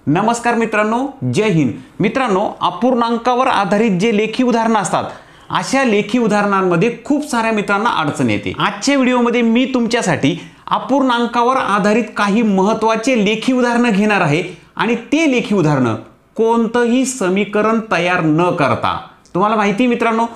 नमस्कार मित्रांनो, जय हिंद। मित्रांनो, अपूर्णांकावर आधारित जे लेखी उदाहरणं असतात अशा लेखी उदाहरणांमध्ये खूप साऱ्या मित्रांना अडचण येते। आजच्या व्हिडिओमध्ये मी तुमच्यासाठी अपूर्णांकावर आधारित काही महत्त्वाचे लेखी उदाहरणं घेणार आहे आणि ते लेखी उदाहरणं कोणतंही समीकरण तयार न करता, तुम्हाला माहिती मित्रांनो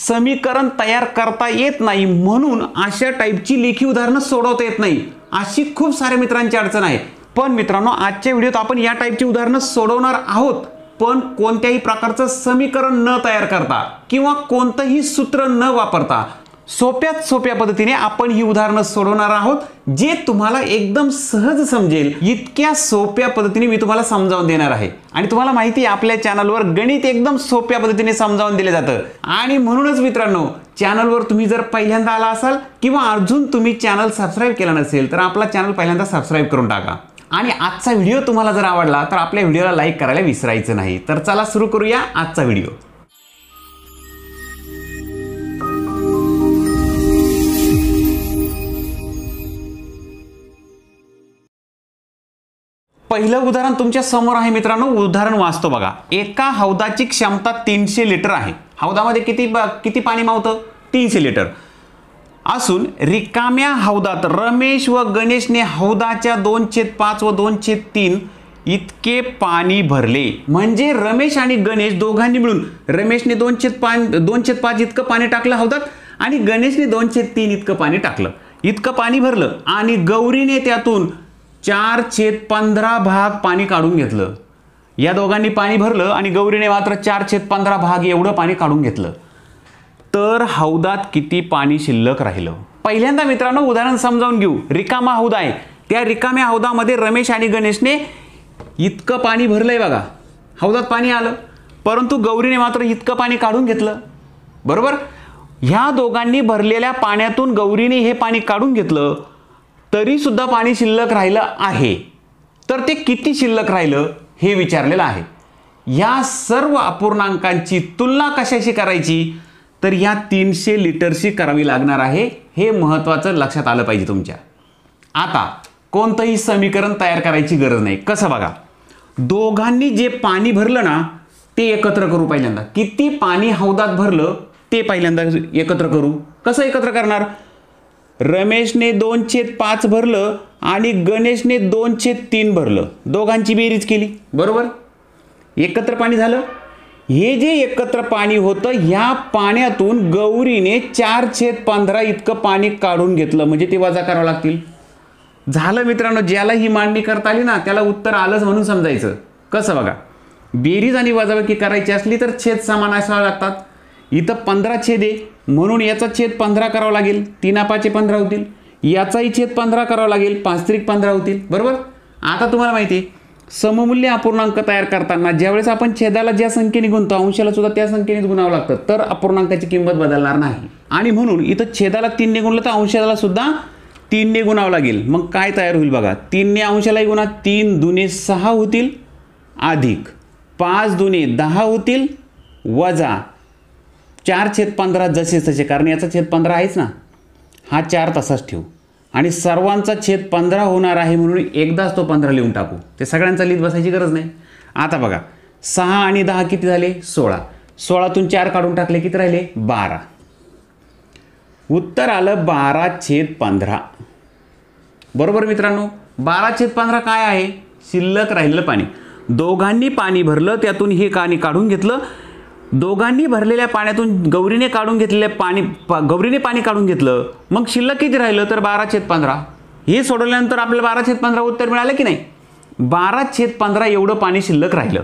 समीकरण तयार करता येत नाही म्हणून अशा टाईपची लेखी उदाहरणं सोडवता येत नाही, अशी खूप साऱ्या मित्रांची अडचण आहे। पण मित्रांनो, आजच्या व्हिडिओत आपण या टाईपची उदाहरणं सोडवणार आहोत, पण कोणत्याही प्रकारचं समीकरण न तयार करता किंवा कोणतंही सूत्र न वापरता सोप्यात सोप्या पद्धतीने आपण ही उदाहरणं सोडवणार आहोत, जे तुम्हाला एकदम सहज समजेल इतक्या सोप्या पद्धतीने मी तुम्हाला समजावून देणार आहे। आणि तुम्हाला माहिती आहे आपल्या चॅनलवर गणित एकदम सोप्या पद्धतीने समजावून दिले जातं आणि म्हणूनच मित्रांनो, चॅनलवर तुम्ही जर पहिल्यांदा आला असाल किंवा अजून तुम्ही चॅनल सबस्क्राइब केला नसेल तर आपला चॅनल पहिल्यांदा सबस्क्राइब करून टाका। आणि आजचा व्हिडिओ तुम्हाला जर आवडला तर आपल्या व्हिडिओला लाईक करायला विसरायचं नाही। तर चला सुरू करूया आजचा व्हिडिओ। पहिलं उदाहरण तुमच्या समोर आहे मित्रांनो, उदाहरण वाचतो बघा। एका हौदाची क्षमता 300 लिटर आहे। हौदामध्ये किती पाणी मावतं? 300 लिटर असून रिकाम्या हौदात रमेश व गणेशने हौदाच्या 2/5 व 2/3 इतके पाणी भरले। म्हणजे रमेश आणि गणेश दोघांनी मिळून, रमेशने 2/5 इतकं पाणी टाकलं हौदात आणि गणेशने 2/3 इतकं पाणी टाकलं, इतकं पाणी भरलं आणि गौरीने त्यातून 4/15 भाग पाणी काढून घेतलं। या दोघांनी पाणी भरलं आणि गौरीने मात्र 4/15 भाग एवढं पाणी काढून घेतलं, तर हौदात किती पाणी शिल्लक राहिलं? पहिल्यांदा मित्रांनो उदाहरण समजावून घेऊ। रिकामा हौदा आहे, त्या रिकाम्या हौदामध्ये रमेश आणि गणेशने इतकं पाणी भरलंय बघा, हौदात पाणी आलं, परंतु गौरीने मात्र इतकं पाणी काढून घेतलं, बरोबर। ह्या दोघांनी भरलेल्या पाण्यातून गौरीने हे पाणी काढून घेतलं, तरी सुद्धा पाणी शिल्लक राहिलं आहे, तर ते किती शिल्लक राहिलं हे विचारलेलं आहे। या सर्व अपूर्णांकांची तुलना कशाशी करायची? तर या 300 लिटरशी करावी लागणार आहे, हे महत्त्वाचं लक्षात आलं पाहिजे तुमच्या। आता कोणतंही समीकरण तयार करायची गरज नाही। कसं बघा, दोघांनी जे पाणी भरलं ना ते एकत्र करू। पहिल्यांदा किती पाणी हौदात भरलं ते पहिल्यांदा एकत्र करू। कसं एकत्र करणार? रमेशने 2/5 भरलं आणि गणेशने 2/3 भरलं, दोघांची बेरीज केली, बरोबर, एकत्र पाणी झालं। हे जे एकत्र पाणी होतं ह्या पाण्यातून गौरीने 4/15 इतकं पाणी काढून घेतलं, म्हणजे ते वजा करावं लागतील। झालं मित्रांनो, ज्याला ही मांडणी करता आली ना त्याला उत्तर आलंच म्हणून समजायचं। कसं बघा, बेरीज आणि वजाबाकी करायची असली तर छेद समान असावे लागतात। इथं 15 छेद आहे म्हणून याचा छेद 15 करावा लागेल, 3×5 15 होतील, याचाही छेद 15 करावा लागेल, 5×3 15 होतील, बरोबर। आता तुम्हाला माहिती आहे सममूल्य अपूर्णांक तयार करताना ज्यावेळेस आपण छेदाला ज्या संख्येने गुणतो अंशाला सुद्धा त्या संख्येने गुणावं लागतं, तर अपूर्णांकाची किंमत बदलणार नाही। आणि म्हणून इथं छेदाला 3 ने गुणलं तर अंशाला सुद्धा 3 ने गुणावं लागेल। मग काय तयार होईल बघा, 3 ने अंशालाही गुणा, 3 दुने 6 होतील, अधिक 5 दुने 10 होतील, वजा 4/15 जसे तसे, कारण याचा छेद 15 आहेच ना, हा 4 तसाच ठेवू आणि सर्वांचा छेद 15 होणार आहे म्हणून एकदाच तो 15 लिहून टाकू, ते सगळ्यांचा लिहित बसायची गरज नाही। आता बघा 6 आणि 10 किती झाले? 16, 16तून 4 काढून टाकले, किती राहिले? 12। उत्तर आलं 12/15, बरोबर मित्रांनो। 12/15 काय आहे? शिल्लक राहिलेलं पाणी। दोघांनी पाणी भरलं, त्यातून हे पाणी काढून घेतलं, दोघांनी भरलेल्या पाण्यातून गौरीने पाणी काढून घेतलं, मग शिल्लक किती राहिलं? तर 12/15। हे सोडवल्यानंतर आपल्याला 12/15 उत्तर मिळालं की नाही? 12/15 एवढं पाणी शिल्लक राहिलं।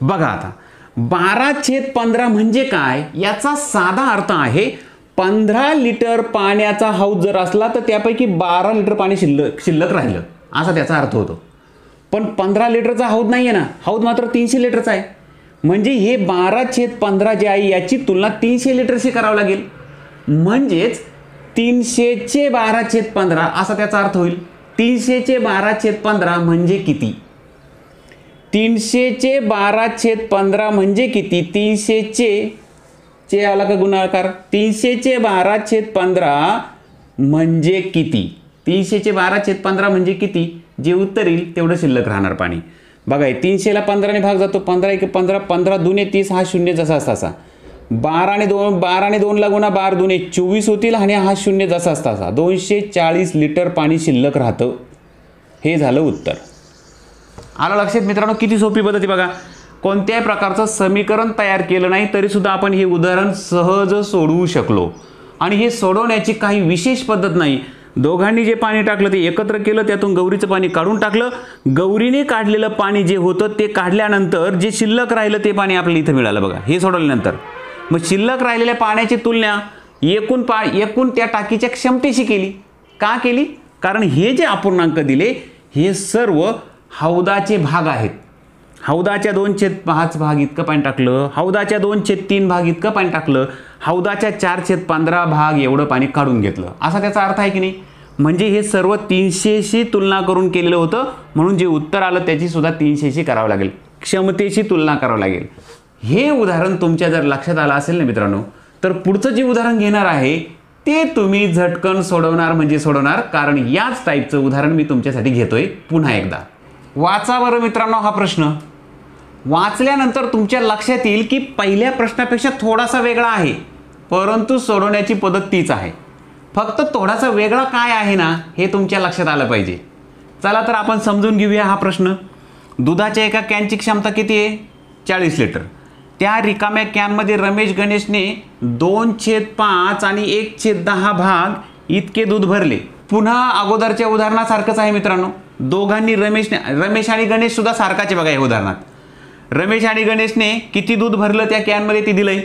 बघा आता 12/15 म्हणजे काय? याचा साधा अर्थ आहे 15 लिटर पाण्याचा हौद जर असला तर त्यापैकी 12 लिटर पाणी शिल्लक राहिलं, असा त्याचा अर्थ होतो। पण 15 लिटरचा हौद नाही आहे ना, हौद मात्र 300 लिटरचा आहे, म्हणजे हे 12/15 जे आहे याची तुलना 300 लिटरशी करावं लागेल, म्हणजेच 300 चे 12/15 असा त्याचा अर्थ होईल। 300 चे 12/15 म्हणजे किती? 300 चे 12/15 म्हणजे किती? 300 चे आला का गुणाकार? 300 चे 12/15 म्हणजे किती? 300 चे 12/15 म्हणजे किती? जे उत्तर येईल तेवढं शिल्लक राहणार पाणी। बघा 300ला 15ने भाग जातो, 15 1 15, 15 दुने 30, हा शून्य जसा तसा. 12 ने 2 ला गुणा, 12 दुने 24 होतील आणि हा शून्य जसा तसा. 240 लिटर पाणी शिल्लक राहतं. हे झालं उत्तर. आलं लक्षात मित्रांनो? किती सोपी पद्धती बघा. कोणत्याही प्रकारचं समीकरण तयार केलं नाही तरीसुद्धा आपण हे उदाहरण सहज सोडवू शकलो. आणि हे सोडवण्याची काही विशेष पद्धत नाही. दोघांनी जे पाणी टाकलं ते एकत्र केलं, त्यातून गौरीचं पाणी काढून टाकलं. गौरीने काढलेलं पाणी जे होतं ते काढल्यानंतर जे शिल्लक राहिलं ते पाणी आपल्याला इथं मिळालं बघा, हे सोडवल्यानंतर. मग शिल्लक राहिलेल्या पाण्याची तुलना एकूण त्या टाकीच्या क्षमतेशी केली. का केली? कारण हे जे अपूर्णांक दिले हे सर्व हौदाचे भाग आहेत. हौदाच्या 2/5 भाग इतकं पाणी टाकलं, हौदाच्या 2/3 भाग इतकं पाणी टाकलं, हौदाच्या 4/15 भाग एवढं पाणी काढून घेतलं, असा त्याचा अर्थ आहे की नाही? म्हणजे हे सर्व 300शी तुलना करून केलेलं होतं, म्हणून जे उत्तर आलं त्याची सुद्धा 300शी करावं लागेल, क्षमतेशी तुलना करावं लागेल. हे उदाहरण तुमच्या जर लक्षात आलं असेल ना मित्रांनो, तर पुढचं जे उदाहरण घेणार आहे ते तुम्ही झटकन सोडवणार म्हणजे सोडवणार, कारण याच टाईपचं उदाहरण मी तुमच्यासाठी घेतोय पुन्हा एकदा. वाचा बरं मित्रांनो हा प्रश्न. वाचल्यानंतर तुमच्या लक्षात येईल की पहिल्या प्रश्नापेक्षा थोडासा वेगळा आहे, परंतु सोडवण्याची पद्धत तीच आहे. फक्त थोडासा वेगळा काय आहे ना हे तुमच्या लक्षात आलं पाहिजे. चला तर आपण समजून घेऊया हा प्रश्न. दुधाच्या एका कॅनची क्षमता किती आहे? 40 लिटर. त्या रिकाम्या कॅनमध्ये रमेश गणेशने 2/5 आणि 1/10 भाग इतके दूध भरले. पुन्हा अगोदरच्या उदाहरणासारखंच आहे मित्रांनो. दोघांनी रमेश आणि गणेश सुद्धा सारखाचे बघा या उदाहरणात. रमेश आणि गणेशने किती दूध भरलं त्या कॅनमध्ये ते दिलंय.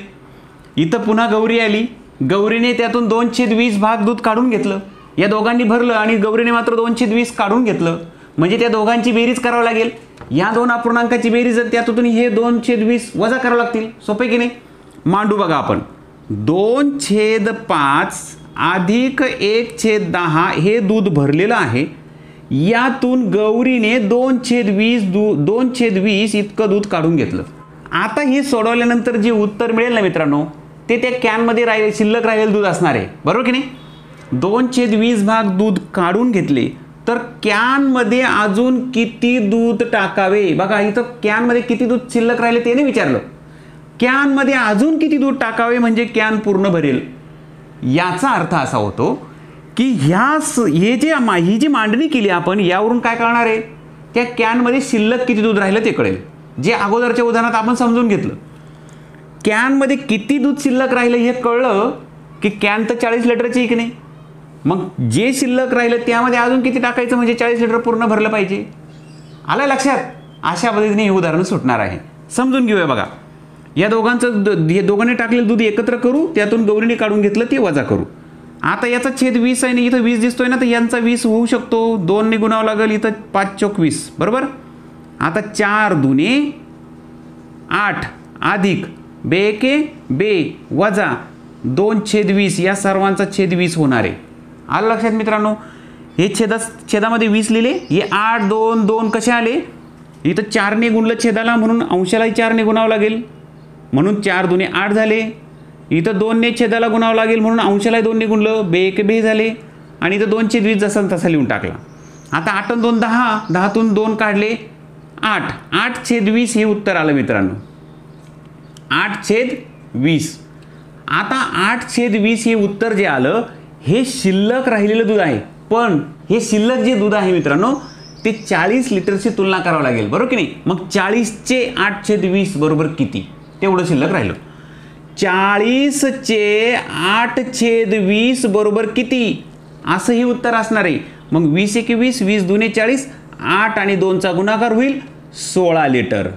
इथं पुन्हा गौरी आली. गौरीने त्यातून 2/20 भाग दूध काढून घेतलं. या दोघांनी भरलं आणि गौरीने मात्र 2/20 काढून घेतलं. म्हणजे त्या दोघांची बेरीज करावी लागेल. या दोन अपूर्णांकाची बेरीज त्यातून हे 2/20 वजा करावं लागतील. सोपे की नाही? मांडू बघा आपण. 2/5 अधिक 1/10 हे दूध भरलेलं आहे. यातून गौरीने 2/20 इतकं दूध काढून घेतलं. आता हे सोडवल्यानंतर जे उत्तर मिळेल ना मित्रांनो, ते त्या कॅनमध्ये शिल्लक राहिलेलं दूध असणार आहे, बरोबर की नाही? 2/20 भाग दूध काढून घेतले तर कॅनमध्ये अजून किती दूध टाकावे? बघा इथं कॅनमध्ये किती दूध शिल्लक राहिले ते नाही विचारलं. कॅनमध्ये अजून किती दूध टाकावे म्हणजे कॅन पूर्ण भरेल. याचा अर्थ असा होतो की ही जी मांडणी केली आपण, यावरून काय कळणार आहे? त्या कॅनमध्ये शिल्लक किती दूध राहिलं ते कळेल. जे अगोदरच्या उदाहरणात आपण समजून घेतलं, कॅनमध्ये किती दूध शिल्लक राहिलं हे कळलं की कॅन तर 40 लिटरची आहे की नाही. मग जे शिल्लक राहिलं त्यामध्ये अजून किती टाकायचं म्हणजे 40 लिटर पूर्ण भरलं पाहिजे. आलं लक्षात? अशा पद्धतीने हे उदाहरण सुटणार आहे. समजून घेऊया बघा. या दोघांनी टाकलेलं दूध एकत्र करू, त्यातून गौरीने काढून घेतलं ते वजा करू. आता याचा छेद 20 आहे ना, इथं 20 दिसतोय ना, तर यांचा 20 होऊ शकतो. 2 ने गुणावं लागेल. इथं 5 चौक 20 बरोबर. आता 4 दुने 8 अधिक 2 एके 2 वजा 2/20 या सर्वांचा छेद 20 होणार आहे. आलं लक्षात मित्रांनो? हे छेदामध्ये 20 लिहिले. हे 8 2 2 कसे आले? इथं 4 ने गुणलं छेदाला म्हणून अंशालाही 4 ने गुणावं लागेल, म्हणून 4 दुने 8 झाले. इथं 2 ने छेदाला गुणावं लागेल म्हणून अंशालाही 2 ने गुणलं, 2 एके 2 झाले. आणि इथं 2/20 जसा तसा लिहून टाकला. आता 8 आणि 2 10, 10तून 2 काढले 8, 8/20 हे उत्तर आलं मित्रांनो. 8/20. आता 8/20 हे उत्तर जे आलं हे शिल्लक राहिलेलं दूध आहे. पण हे शिल्लक जे दूध आहे मित्रांनो ते 40 लिटरची तुलना करावं लागेल, बरोबर की नाही? मग 40चे 8/20 बरोबर किती? तेवढं शिल्लक राहिलं. 40चे 8/20 बरोबर किती? असं हे उत्तर असणार आहे. मग 20 एके 20, 20 दुने 40, 8 आणि 2चा गुणाकार होईल 16 लिटर.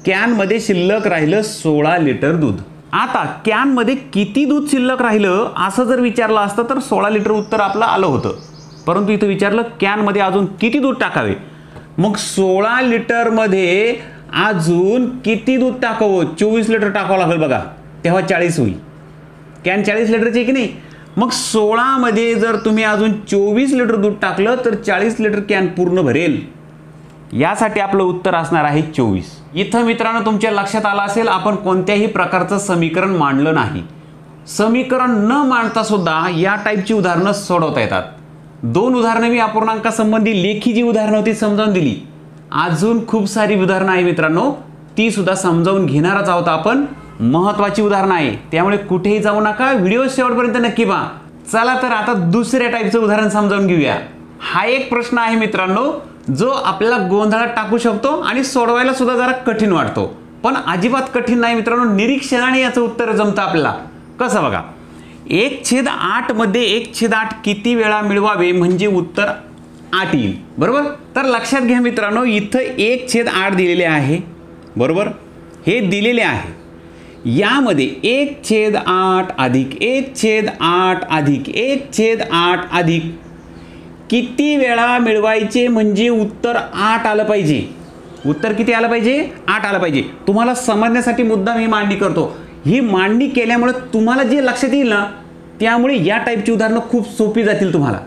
कॅनमध्ये शिल्लक राहिलं 16 लिटर दूध. आता कॅनमध्ये किती दूध शिल्लक राहिलं असं जर विचारलं असतं तर 16 लिटर उत्तर आपलं आलं होतं. परंतु इथं विचारलं कॅनमध्ये अजून किती दूध टाकावे. मग 16 लिटरमध्ये अजून किती दूध टाकावं? 24 लिटर टाकावं लागेल बघा, तेव्हा 40 होईल. कॅन 40 लिटरची की नाही? मग 16 मध्ये जर तुम्ही अजून 24 लिटर दूध टाकलं तर 40 लिटर कॅन पूर्ण भरेल. यासाठी आपलं उत्तर असणार आहे 24. इथं मित्रांनो तुमच्या लक्षात आलं असेल आपण कोणत्याही प्रकारचं समीकरण मांडलं नाही. समीकरण न मांडता सुद्धा या टाईपची उदाहरणं सोडवता येतात. 2 उदाहरणं मी अपूर्णांकासंबंधी लेखी जी उदाहरणं होती समजावून दिली. अजून खूप सारी उदाहरणं आहे मित्रांनो, ती सुद्धा समजावून घेणारच आहोत आपण. महत्त्वाची उदाहरणं आहे, त्यामुळे कुठेही जाऊ नका, व्हिडिओ शेवटपर्यंत नक्की पहा. चला तर आता दुसऱ्या टाईपचं उदाहरण समजावून घेऊया. हा एक प्रश्न आहे मित्रांनो, जो आपल्याला गोंधळात टाकू शकतो आणि सोडवायला सुद्धा जरा कठीण वाटतो, पण अजिबात कठीण नाही मित्रांनो. निरीक्षणाने याचं उत्तर जमतं आपल्याला. कसं बघा, 1/8 मध्ये 1/8 किती वेळा मिळवावे म्हणजे उत्तर 8 येईल. बरोबर. तर लक्षात घ्या मित्रांनो, इथं 1/8 दिलेले आहे. बरोबर, हे दिलेले आहे. यामध्ये 1/8 अधिक 1/8 अधिक 1/8 अधिक किती वेळा मिळवायचे म्हणजे उत्तर 8 आलं पाहिजे. उत्तर किती आलं पाहिजे? 8 आलं पाहिजे. तुम्हाला समजण्यासाठी मुद्दाम ही मांडणी करतो. ही मांडणी केल्यामुळे तुम्हाला जे लक्षात येईल ना, त्यामुळे या टाईपची उदाहरणं खूप सोपी जातील तुम्हाला.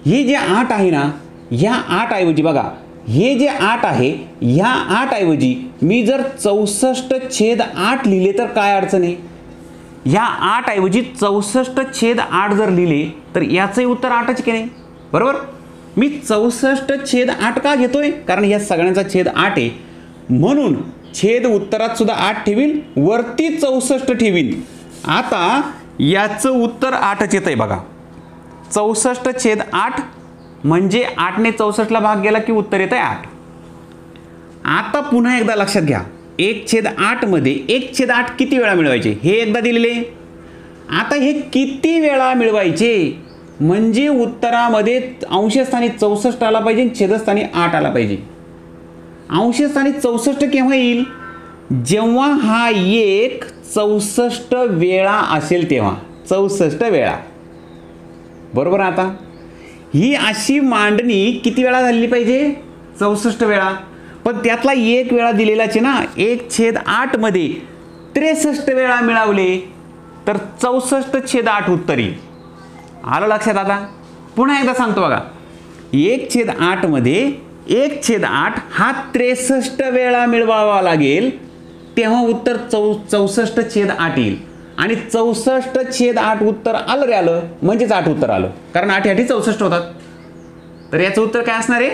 हे जे 8 आहे ना, ह्या 8 ऐवजी बघा, हे जे 8 आहे, ह्या 8 ऐवजी मी जर 64/8 लिहिले तर काय अडचण आहे? ह्या 8 ऐवजी 64/8 जर लिहिले तर याचंही उत्तर 8च की नाही? बरोबर. मी 64/8 का घेतोय? कारण या सगळ्यांचा छेद 8 आहे, म्हणून छेद उत्तरात सुद्धा 8 ठेवीन, वरती 64 ठेवीन. आता याचं उत्तर 8च येत आहे बघा. 64/8 म्हणजे 8 ने 64ला भाग गेला की उत्तर येत आहे 8. आता पुन्हा एकदा लक्षात घ्या, 1/8 मध्ये 1/8 किती वेळा मिळवायचे हे एकदा दिलेले. आता हे किती वेळा मिळवायचे म्हणजे उत्तरामध्ये अंशस्थानी 64 आला पाहिजे, छेदस्थानी 8 आला पाहिजे. अंशस्थानी 64 केव्हा येईल? जेव्हा हा 1 64 वेळा असेल तेव्हा. 64 वेळा. बरोबर. आता ही अशी मांडणी किती वेळा झाली पाहिजे? 64 वेळा. पण त्यातला 1 वेळा दिलेलाच आहे ना. 1/8 मध्ये 63 वेळा मिळवले तर 64/8 उत्तर येईल. आलं लक्षात? आता पुन्हा एकदा सांगतो बघा, 1/8 मध्ये 1/8 हा 63 वेळा मिळवावा लागेल, तेव्हा उत्तर 64/8 येईल. आणि 64/8 उत्तर आलं रे आलं, म्हणजेच 8 उत्तर आलं, कारण 8 8 64 होतात. तर याचं उत्तर काय असणार आहे?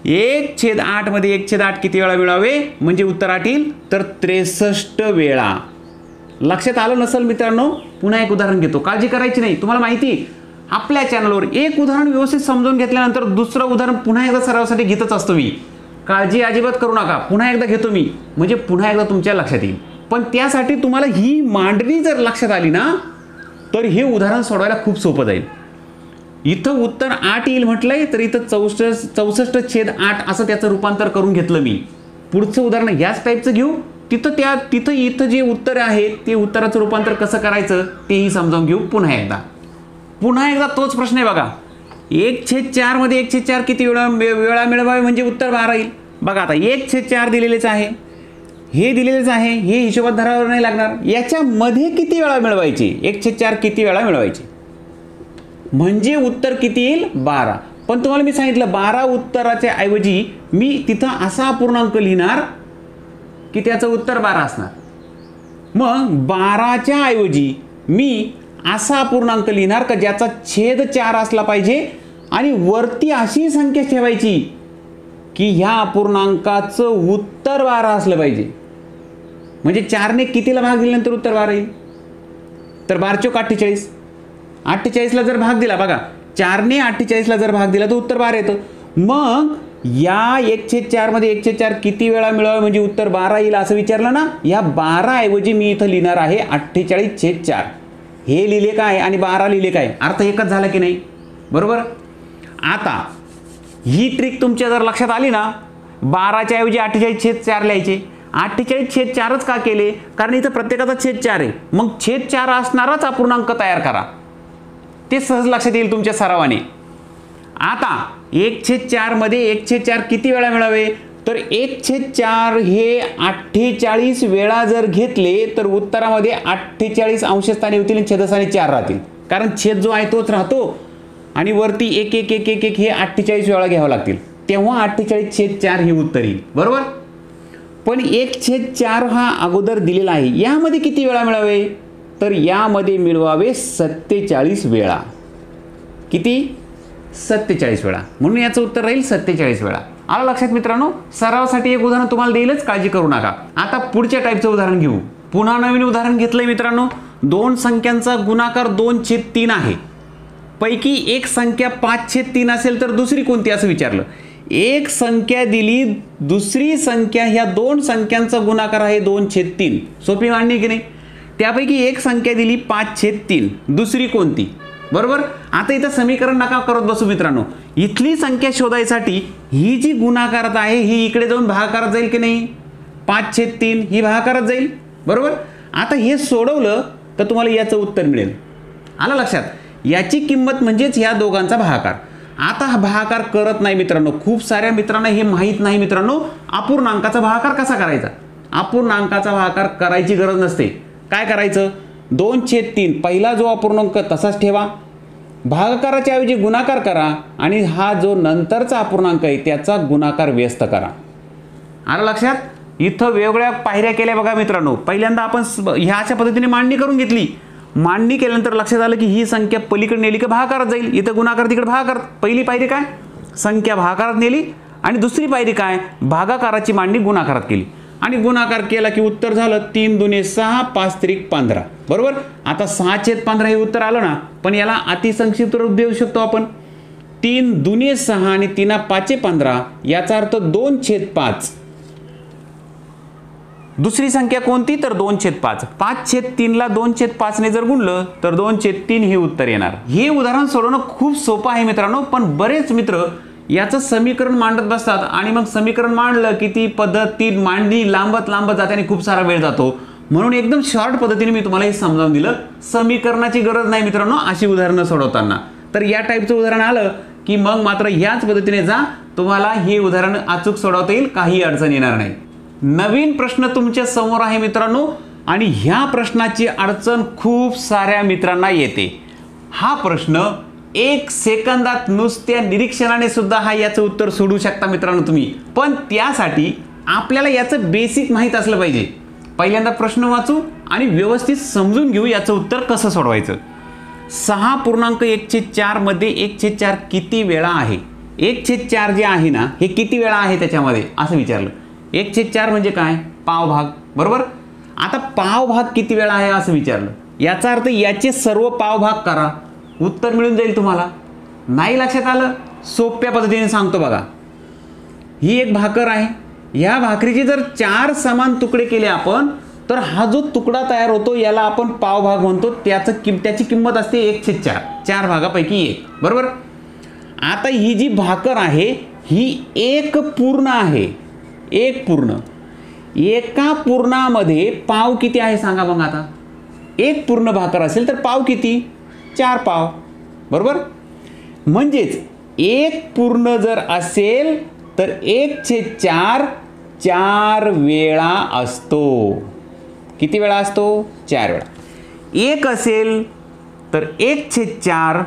1/8 मध्ये 1/8 किती वेळा मिळवावे म्हणजे उत्तर 8 येईल, तर 63 वेळा. लक्षात आलं नसेल मित्रांनो, पुन्हा एक उदाहरण घेतो. काळजी करायची नाही. तुम्हाला माहिती, आपल्या चॅनलवर एक उदाहरण व्यवस्थित समजून घेतल्यानंतर दुसरं उदाहरण पुन्हा एकदा सरावासाठी घेतच असतो मी. काळजी अजिबात करू नका. पुन्हा एकदा घेतो मी, म्हणजे पुन्हा एकदा तुमच्या लक्षात येईल. पण त्यासाठी तुम्हाला ही मांडणी जर लक्षात आली ना, तर हे उदाहरण सोडवायला खूप सोपं जाईल. इथं उत्तर 8 येईल म्हटलंय, तर इथं 64/8 असं त्याचं रूपांतर करून घेतलं मी. पुढचं उदाहरण याच टाईपचं घेऊ. इथं जे उत्तर आहे ते उत्तराचं रूपांतर कसं करायचं तेही समजावून घेऊ पुन्हा एकदा. तोच प्रश्न आहे बघा. 1/4 मध्ये 1/4 किती वेळा मिळवावे म्हणजे उत्तर 12 येईल. बघा आता 1/4 दिलेलेच आहे, हे दिलेलेच आहे, हे हिशोबात धरावर नाही लागणार. याच्यामध्ये किती वेळा मिळवायचे? 1/4 किती वेळा मिळवायचे म्हणजे उत्तर किती येईल? 12. पण तुम्हाला मी सांगितलं 12 उत्तराच्या ऐवजी मी तिथं असा अपूर्णांक लिहिणार की त्याचं उत्तर 12 असणार. मग 12च्या ऐवजी मी असा अपूर्णांक लिहिणार का ज्याचा छेद 4 असला पाहिजे आणि वरती अशी संख्या ठेवायची की ह्या अपूर्णांकाचं उत्तर 12 असलं पाहिजे. म्हणजे 4 ने कितीला भाग दिल्यानंतर उत्तर 12 येईल? तर 12 चोक 48. 48ला जर भाग दिला बघा, 4 ने 48ला जर भाग दिला तर उत्तर 12 येतं. मग या 1/4 मध्ये 1/4 किती वेळा मिळवावे म्हणजे उत्तर 12 येईल असं विचारलं ना. या 12 ऐवजी मी इथं लिहिणार आहे 48/4. हे लिहिले काय आणि 12 लिहिले काय, अर्थ एकच झाला की नाही? बरोबर. आता ही ट्रिक तुमच्या जर लक्षात आली ना, 12च्या ऐवजी 48/4 लिहायचे. 48/4च का केले? कारण इथं प्रत्येकाचा छेद 4 आहे. मग छेद 4 असणाराच अपूर्णांक तयार करा, ते सहज लक्षात येईल तुमच्या सरावाने. आता 1/4 मध्ये 1/4 किती वेळा मिळावे? तर 1/4 हे 48 वेळा जर घेतले तर उत्तरामध्ये 48 अंशस्थानी होतील आणि छेदस्थानी 4 राहतील. कारण छेद जो आहे तोच राहतो आणि वरती 1 1 1 1 1 हे 48 वेळा घ्यावं लागतील, तेव्हा 48/4 हे उत्तर येईल. बरोबर. पण 1/4 हा अगोदर दिलेला आहे. यामध्ये किती वेळा मिळावे? तर यामध्ये मिळवावे 47 वेळा. किती? 47 वेळा. म्हणून याचं उत्तर राहील 47 वेळा. आलं लक्षात मित्रांनो? सरावासाठी एक उदाहरण तुम्हाला देईलच, काळजी करू नका. आता पुढच्या टाईपचं उदाहरण घेऊ. पुन्हा नवीन उदाहरण घेतलंय मित्रांनो. दोन संख्यांचा गुणाकार 2/3 आहे. पैकी एक संख्या 5/3 असेल तर दुसरी कोणती असं विचारलं. एक संख्या दिली, दुसरी संख्या ह्या दोन संख्यांचा गुणाकार आहे 2/3. सोपी मांडणी की नाही? त्यापैकी एक संख्या दिली 5/3, दुसरी कोणती? बरोबर. आता इथं समीकरण नका करत बसू मित्रांनो. इथली संख्या शोधायसाठी ही जी गुणाकारात आहे ही इकडे जाऊन भागाकारात जाईल की नाही? 5/3 ही भागाकारात जाईल. बरोबर. आता हे सोडवलं तर तुम्हाला याचं उत्तर मिळेल. आलं लक्षात? याची किंमत म्हणजेच ह्या दोघांचा भागाकार. आता हा भागाकार करत नाही मित्रांनो. खूप साऱ्या मित्रांना हे माहीत नाही मित्रांनो, अपूर्णांकाचा भागाकार कसा करायचा. अपूर्णांकाचा भागाकार करायची गरज नसते. काय करायचं? 2/3 पहिला जो अपूर्णांक तसाच ठेवा, भागाकाराच्या ऐवजी गुणाकार करा आणि हा जो नंतरचा अपूर्णांक आहे त्याचा गुणाकार व्यस्त करा. आलं लक्षात? इथं वेगवेगळ्या पायऱ्या केल्या बघा मित्रांनो. पहिल्यांदा आपण ह्या अशा पद्धतीने मांडणी करून घेतली. मांडणी केल्यानंतर लक्षात आलं की ही संख्या पलीकडे नेली की भागाकारात जाईल. इथं गुणाकार, तिकडे भागाकार. पहिली पायरी काय? संख्या भागाकारात नेली आणि दुसरी पायरी काय? भागाकाराची मांडणी गुणाकारात केली आणि गुणाकार केला की उत्तर झालं 3 दुने 6, 5 त्रिक 15. बरोबर. आता 6/15 हे उत्तर आलं ना, पण याला अतिसंक्षिप्त रूप देऊ शकतो आपण. 3 दुने 6 आणि 3 5 15, याचा अर्थ 2/5. दुसरी संख्या कोणती? तर 2/5. 5/3 ला 2/5 ने जर गुणलं तर 2/3 हे उत्तर येणार. हे उदाहरण सोडवणं खूप सोपं आहे मित्रांनो, पण बरेच मित्र याचं समीकरण मांडत बसतात आणि मग समीकरण मांडलं की ती पद्धत, ती मांडणी लांबत जाते आणि खूप सारा वेळ जातो. म्हणून एकदम शॉर्ट पद्धतीने मी तुम्हाला हे समजावून दिलं. समीकरणाची गरज नाही मित्रांनो अशी उदाहरणं सोडवताना. तर या टाईपचं उदाहरण आलं की मग मात्र याच पद्धतीने जा, तुम्हाला हे उदाहरण अचूक सोडवता येईल, काही अडचण येणार नाही. नवीन प्रश्न तुमच्या समोर आहे मित्रांनो आणि ह्या प्रश्नाची अडचण खूप साऱ्या मित्रांना येते. हा प्रश्न 1 सेकंदात नुसत्या निरीक्षणाने सुद्धा याचं उत्तर सोडू शकता मित्रांनो तुम्ही. पण त्यासाठी आपल्याला याचं बेसिक माहीत असलं पाहिजे. पहिल्यांदा प्रश्न वाचू आणि व्यवस्थित समजून घेऊ याचं उत्तर कसं सोडवायचं. 6.1/4 मध्ये 1/4 किती वेळा आहे? 1/4 जे आहे ना हे किती वेळा आहे त्याच्यामध्ये असं विचारलं. 1/4 म्हणजे काय? पावभाग. बरोबर. आता पावभाग किती वेळा आहे असं विचारलं. याचा अर्थ याचे सर्व पावभाग करा, उत्तर मिळून जाईल तुम्हाला. नाही लक्षात आलं? सोप्या पद्धतीने सांगतो बघा. ही एक भाकर आहे. ह्या भाकरीचे जर 4 समान तुकडे केले आपण तर हा जो तुकडा तयार होतो याला आपण पावभाग म्हणतो. त्याची किंमत असते 1/4, 4 भागापैकी 1. बरोबर. आता ही जी भाकर आहे ही एक पूर्ण आहे. एक पूर्ण. एका पूर्णामध्ये पाव किती आहे सांगा मग. आता एक पूर्ण भाकर असेल तर पाव किती? 4 पाव. बरोबर. म्हणजेच एक पूर्ण जर असेल तर 1/4 4 वेळा असतो. किती वेळा असतो? 4 वेळा. एक असेल तर 1/4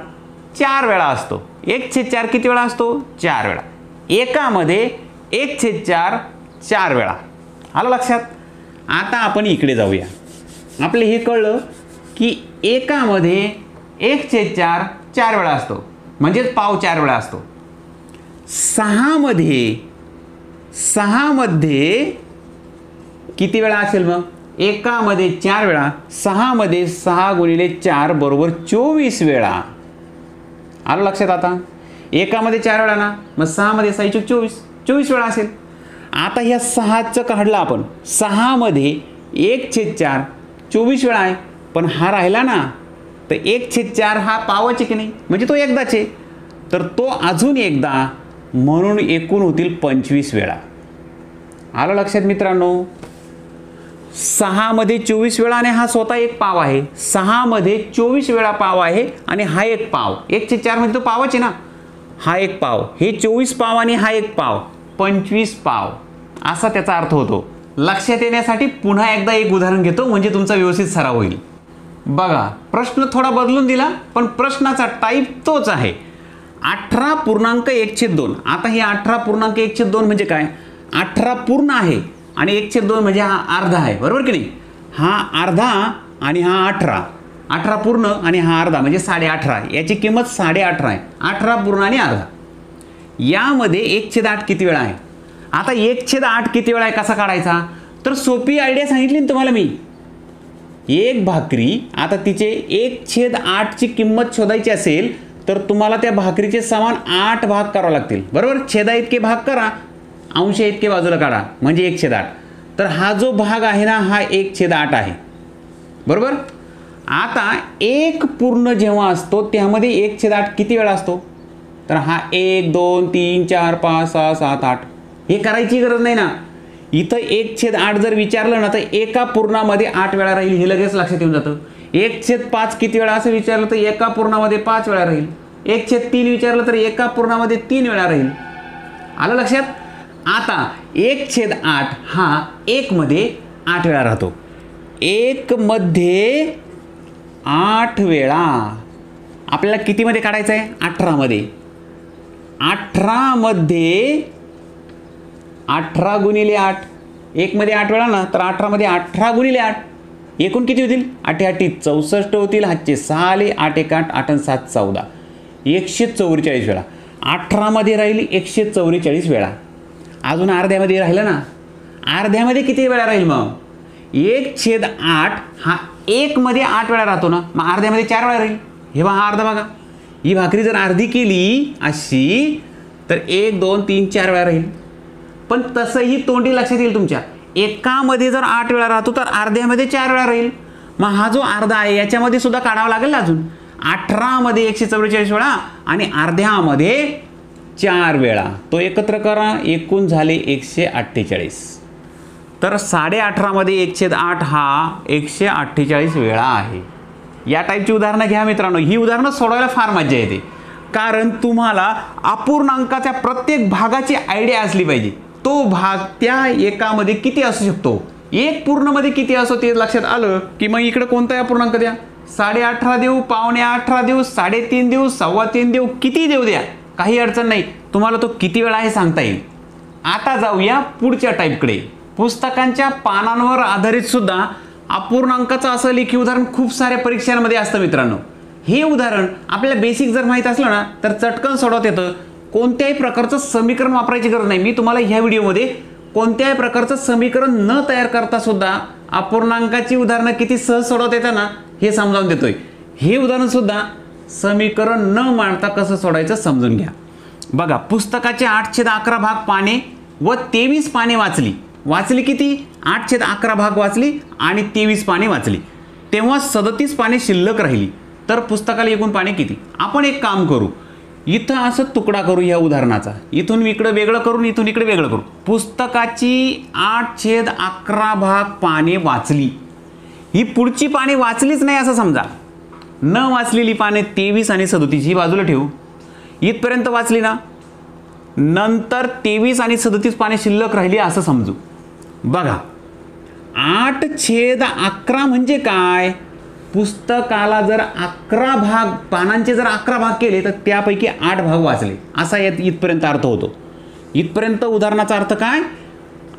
4 वेळा असतो. 1/4 किती वेळा असतो? 4 वेळा. एकामध्ये 1/4 4 वेळा. आलं लक्षात? आता आपण इकडे जाऊया. आपले हे कळलं की एकामध्ये 1/4 4 वेळा असतो म्हणजेच पाव 4 वेळा असतो. 6 मध्ये किती वेळा असेल मग? एकामध्ये 4 वेळा, 6 मध्ये 6 गुणिले 4 बरोबर 24 वेळा. आलं लक्षात? आता एकामध्ये 4 वेळा ना, मग 6 मध्ये 6 × 24 वेळा असेल. आता ह्या 6चं काढलं आपण. 6 मध्ये 1/4 24 वेळा आहे, पण हा राहिला ना तर 1/4 हा पावच आहे की नाही, म्हणजे तो एकदाच आहे. तर तो अजून एकदा म्हणून एकूण होतील 25 वेळा. आलं लक्षात मित्रांनो? 6 मध्ये 24 वेळा आणि हा स्वतः एक पाव आहे. 6 मध्ये 24 वेळा पाव आहे आणि हा एक पाव. 1/4 म्हणजे तो पावच आहे ना. हा एक पाव, हे 24 पाव आणि हा एक पाव 25 पाव असा त्याचा अर्थ होतो. लक्षात येण्यासाठी पुन्हा एकदा एक उदाहरण घेतो म्हणजे तुमचा व्यवस्थित सराव होईल. बघा, प्रश्न थोडा बदलून दिला पण प्रश्नाचा टाईप तोच आहे. 18.1/2. आता हे 18.1/2 म्हणजे काय? 18 पूर्ण आहे आणि 1/2 म्हणजे हा अर्धा आहे. बरोबर की नाही? हा अर्धा आणि हा 18. 18 पूर्ण आणि हा अर्धा म्हणजे 18.5. याची किंमत 18.5 आहे. 18 पूर्ण आणि अर्धा. यामध्ये 1/8 किती वेळा आहे? आता 1/8 किती वेळा आहे कसा काढायचा? तर सोपी आयडिया सांगितली ना तुम्हाला मी. एक भाकरी, आता तिचे 1/8 ची किंमत शोधायची असेल तर तुम्हाला त्या भाकरीचे समान 8 भाग करावे लागतील, बरोबर. छेदा इतके भाग करा, अंश इतके बाजूला काढा, म्हणजे 1/8. तर हा जो भाग आहे ना, हा 1/8 आहे, बरोबर. आता एक पूर्ण जेव्हा असतो त्यामध्ये 1/8 किती वेळा असतो? तर हा 1 2 3 4 5 6 7 8 हे करायची गरज नाही ना. इथं 1/8 जर विचारलं ना तर एका पूर्णामध्ये 8 वेळा राहील, हे लगेच लक्षात येऊन जातं. 1/5 किती वेळा असं विचारलं तर एका पूर्णामध्ये 5 वेळा राहील. 1/3 विचारलं तर एका पूर्णामध्ये 3 वेळा राहील. आलं लक्षात? आता 1/8 हा 1 मध्ये 8 वेळा राहतो. 1 मध्ये 8 वेळा आपल्याला कितीमध्ये काढायचं आहे? 18 मध्ये. 18 मध्ये 18 गुणिले 8, 1 मध्ये 8 वेळा ना, तर 18 मध्ये 18 गुणिले 8 एकूण किती होतील? 8 8 64 होतील. हातचे 6 आले, 8 1 8 8 7 14 144 वेळा. 18 मध्ये राहील 144 वेळा. अजून अर्ध्यामध्ये राहिलं ना, अर्ध्यामध्ये किती वेळा राहील मग? 1/8 हा 1 मध्ये 8 वेळा राहतो ना, मग अर्ध्यामध्ये 4 वेळा राहील. हे बघा हा अर्धा बघा, ही भाकरी जर अर्धी केली अशी तर 1 2 3 4 वेळा राहील. पण तसंही तोंडी लक्षात येईल तुमच्या, एकामध्ये जर 8 वेळा राहतो तर अर्ध्यामध्ये 4 वेळा राहील. मग हा जो अर्धा आहे याच्यामध्ये सुद्धा काढावा लागेल ना अजून. 18 मध्ये 144 वेळा आणि अर्ध्यामध्ये 4 वेळा, तो एकत्र करा, एकूण झाले 148. तर 18.5 मध्ये 1/8 हा 148 वेळा आहे. या टाईपची उदाहरणं घ्या मित्रांनो. ही उदाहरणं सोडवायला फार मजा येते, कारण तुम्हाला अपूर्णांकाच्या प्रत्येक भागाची आयडिया असली पाहिजे. तो भाग त्या एकामध्ये किती असू शकतो, एक पूर्णमध्ये किती असो ते लक्षात आलं की मग इकडे कोणता अपूर्णांक द्या, 18.5 देऊ, 18.25 देऊ, 3.5 देऊ, 3.25 देऊ, किती देऊ द्या, काही अडचण नाही. तुम्हाला तो किती वेळा आहे सांगता येईल. आता जाऊया पुढच्या टाईपकडे. पुस्तकांच्या पानांवर आधारित सुद्धा अपूर्णांकाचं असं लेखी उदाहरण खूप साऱ्या परीक्षांमध्ये असतं मित्रांनो. हे उदाहरण आपल्याला बेसिक जर माहीत असलं ना तर चटकन सोडवता येतं. कोणत्याही प्रकारचं समीकरण वापरायची गरज नाही. मी तुम्हाला ह्या व्हिडिओमध्ये कोणत्याही प्रकारचं समीकरण न तयार करता सुद्धा अपूर्णांकाची उदाहरणं किती सहज सोडवता येतं ना हे समजावून देतोय. हे उदाहरण सुद्धा समीकरण न मांडता कसं सोडायचं समजून घ्या. बघा, पुस्तकाचे 8/11 भाग पाने व 23 पाने वाचली किती? 8/11 भाग वाचली आणि 23 पाने वाचली. तेव्हा 37 पाने शिल्लक राहिली. तर पुस्तकाला एकूण पाने किती? आपण एक काम करू, इथं असं तुकडा करू या उदाहरणाचा, इथून इकडे वेगळं करून इथून इकडे वेगळं करू. पुस्तकाची 8/11 भाग पाने वाचली. ही पुढची पाने वाचलीच नाही असं समजा. न वाचलेली पाने 23 आणि 37 ही बाजूला ठेवू. इथपर्यंत वाचली ना, नंतर 23 आणि 37 पाने शिल्लक राहिली असं समजू. बघा, 8/11 म्हणजे काय? पुस्तकाला जर 11 भाग, पानांचे जर 11 भाग केले तर त्यापैकी 8 भाग वाचले, असा इथपर्यंत अर्थ होतो. इथपर्यंत उदाहरणाचा अर्थ काय?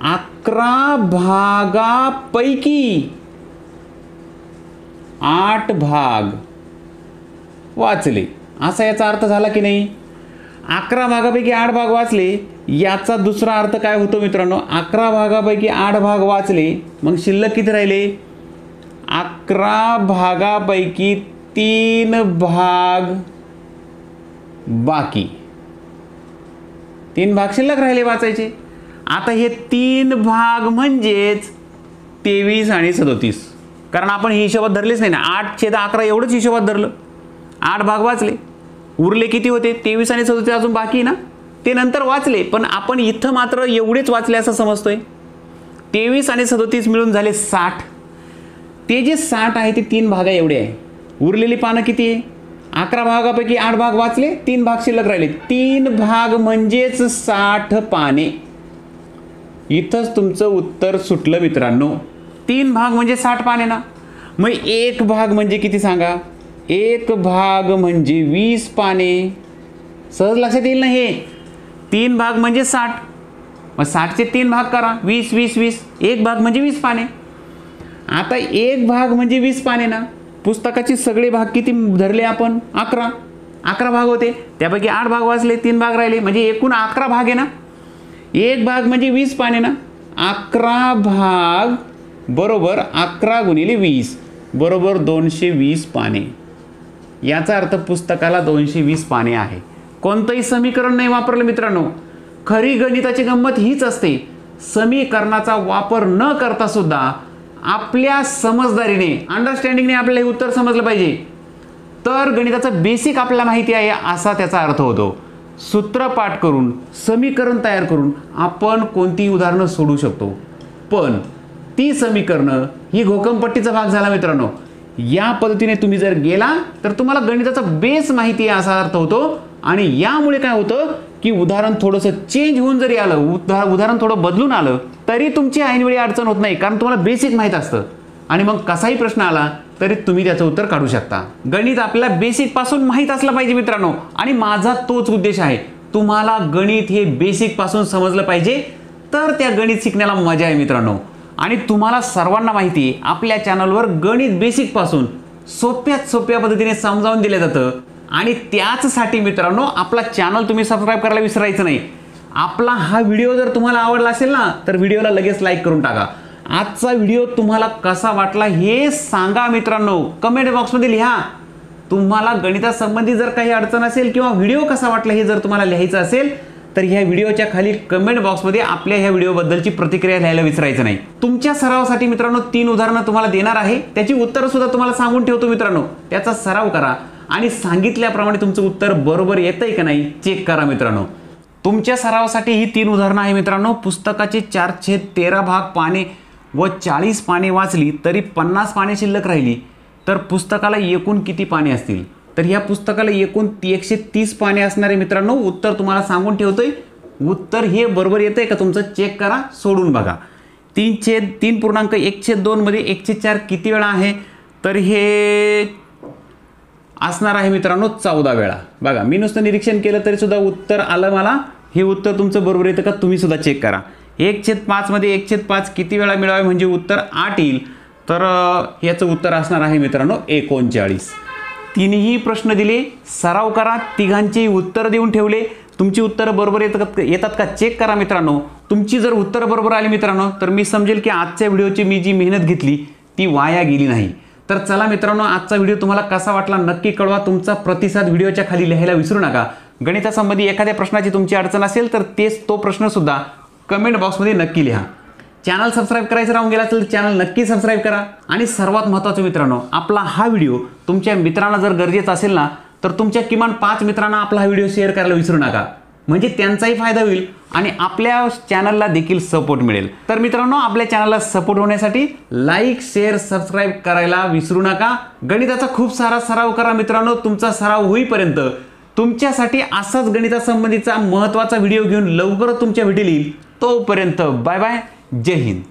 11 भागापैकी 8 भाग वाचले, असा याचा अर्थ झाला की नाही? 11 भागापैकी 8 भाग वाचले याचा दुसरा अर्थ काय होतो मित्रांनो? 11 भागापैकी 8 भाग वाचले, मग शिल्लक किती राहिले? 11 भागापैकी 3 भाग बाकी, 3 भाग शिल्लक राहिले वाचायचे. आता हे 3 भाग म्हणजेच 23 आणि 37, कारण आपण ही हिशोबात धरलेच नाही ना. 8/11 एवढंच हिशोबात धरलं. 8 भाग वाचले, उरले किती होते? 23 आणि 37 अजून बाकी ना, ते नंतर वाचले. पण आपण इथं मात्र एवढेच वाचले असं समजतोय. 23 आणि 37 मिळून झाले 60. ते जे 60 आहे ते 3 भागा एवढे आहे. उरलेली पानं किती आहे? 11 भागापैकी 8 भाग वाचले, 3 भाग शिल्लक राहिले. 3 भाग म्हणजेच 60 पाने. इथंच तुमचं उत्तर सुटलं मित्रांनो. 3 भाग म्हणजे 60 पाने ना. मग 1 भाग म्हणजे किती सांगा? 1 भाग म्हणजे 20 पाने. सहज लक्षात येईल ना हे. 3 भाग म्हणजे 60, मग 60चे 3 भाग करा, 20 20 20. 1 भाग म्हणजे 20 पाने. आता 1 भाग म्हणजे 20 पाने ना. पुस्तकाचे सगळे भाग किती धरले आपण? 11. 11 भाग होते, त्यापैकी 8 भाग वाचले, 3 भाग राहिले, म्हणजे एकूण 11 भाग आहे ना. एक भाग म्हणजे 20 पाने ना. 11 भाग बरोबर 11 गुणिले 20 बरोबर 220 पाने. याचा अर्थ पुस्तकाला 220 पाने आहे. कोणतंही समीकरण नाही वापरलं मित्रांनो. खरी गणिताची गंमत हीच असते, समीकरणाचा वापर न करता सुद्धा आपल्या समजदारीने, अंडरस्टँडिंगने आपल्याला हे उत्तर समजलं पाहिजे, तर गणिताचं बेसिक आपल्याला माहिती आहे असा त्याचा अर्थ होतो. सूत्रपाठ करून, समीकरण तयार करून आपण कोणतीही उदाहरणं सोडू शकतो. पण ती समीकरणं ही घोकमपट्टीचा भाग झाला मित्रांनो. या पद्धतीने तुम्ही जर गेला तर तुम्हाला गणिताचा बेस माहिती आहे असा अर्थ होतो. आणि यामुळे काय होतं की उदाहरण थोडंसं चेंज होऊन जरी आलं, उदाहरण थोडं बदलून आलं, तरी तुमची ऐनवेळी अडचण होत नाही, कारण तुम्हाला बेसिक माहीत असतं. आणि मग कसाही प्रश्न आला तरी तुम्ही त्याचं उत्तर काढू शकता. गणित आपल्याला बेसिक पासून माहीत असलं पाहिजे मित्रांनो. आणि माझा तोच उद्देश आहे, तुम्हाला गणित हे बेसिक पासून समजलं पाहिजे, तर त्या गणित शिकण्याला मजा आहे मित्रांनो. आणि तुम्हाला सर्वांना माहिती आहे आपल्या चॅनलवर गणित बेसिक पासून सोप्यात सोप्या पद्धतीने समजावून दिलं जातं. आणि त्याचसाठी मित्रांनो आपला चॅनल तुम्ही सबस्क्राईब करायला विसरायचं नाही. आपला हा व्हिडिओ जर तुम्हाला आवडला असेल ना, तर व्हिडिओला लगेच लाईक करून टाका. आजचा व्हिडिओ तुम्हाला कसा वाटला हे सांगा मित्रांनो, कमेंट बॉक्समध्ये लिहा. तुम्हाला गणितासंबंधी जर काही अडचण असेल किंवा व्हिडिओ कसा वाटला हे जर तुम्हाला लिहायचं असेल, तर ह्या व्हिडिओच्या खाली कमेंट बॉक्समध्ये आपल्या ह्या व्हिडिओबद्दलची प्रतिक्रिया लिहायला विसरायचं नाही. तुमच्या सरावासाठी मित्रांनो 3 उदाहरणं तुम्हाला देणार आहे, त्याची उत्तरं सुद्धा तुम्हाला सांगून ठेवतो मित्रांनो. त्याचा सराव करा आणि सांगितल्याप्रमाणे तुमचं उत्तर बरोबर येतंय का नाही चेक करा मित्रांनो. तुमच्या सरावासाठी ही 3 उदाहरणं आहे मित्रांनो. पुस्तकाचे 4/13 भाग पाने व 40 पाने वाचली तरी 50 पाने शिल्लक राहिली, तर पुस्तकाला एकूण किती पाने असतील? तर ह्या पुस्तकाला एकूण 130 पाने असणार आहे मित्रांनो. उत्तर तुम्हाला सांगून ठेवतोय. उत्तर हे बरोबर येतंय का तुमचं चेक करा, सोडून बघा. 3/3.1/2 मध्ये 1/4 किती वेळा आहे? तर हे असणार आहे मित्रांनो 14 वेळा. बघा, मी नुसतं निरीक्षण केलं तरी सुद्धा उत्तर आलं मला. हे उत्तर तुमचं बरोबर येतं का तुम्ही सुद्धा चेक करा. 1/5 मध्ये 1/5 किती वेळा मिळावे म्हणजे उत्तर 8 येईल. तर याचं उत्तर असणार आहे मित्रांनो 39. तिन्ही प्रश्न दिले, सराव करा, तिघांची उत्तर देऊन ठेवले. तुमची उत्तरं बरोबर येतात का चेक करा मित्रांनो. तुमची जर उत्तरं बरोबर आली मित्रांनो, तर मी समजेल की आजच्या व्हिडिओची मी जी मेहनत घेतली ती वाया गेली नाही. तर चला मित्रांनो, आजचा व्हिडिओ तुम्हाला कसा वाटला नक्की कळवा. तुमचा प्रतिसाद व्हिडिओच्या खाली लिहायला विसरू नका. गणितासंबंधी एखाद्या प्रश्नाची तुमची अडचण असेल तर तो प्रश्न सुद्धा कमेंट बॉक्समध्ये नक्की लिहा. चॅनल सबस्क्राईब करायचं राहून गेला तर चॅनल नक्की सबस्क्राईब करा. आणि सर्वात महत्त्वाचं मित्रांनो, आपला हा व्हिडिओ तुमच्या मित्रांना जर गरजेचा असेल ना, तर तुमच्या किमान 5 मित्रांना आपला हा व्हिडिओ शेअर करायला विसरू नका. म्हणजे त्यांचाही फायदा होईल आणि आपल्या चॅनलला देखील सपोर्ट मिळेल. तर मित्रांनो, आपल्या चॅनलला सपोर्ट होण्यासाठी लाईक, शेअर, सबस्क्राईब करायला विसरू नका. गणिताचा खूप सारा सराव करा मित्रांनो. तुमचा सराव होईपर्यंत तुमच्यासाठी असाच गणितासंबंधीचा महत्त्वाचा व्हिडिओ घेऊन लवकरच तुमच्या भेटीला येईल. तोपर्यंत बाय बाय, जय हिंद.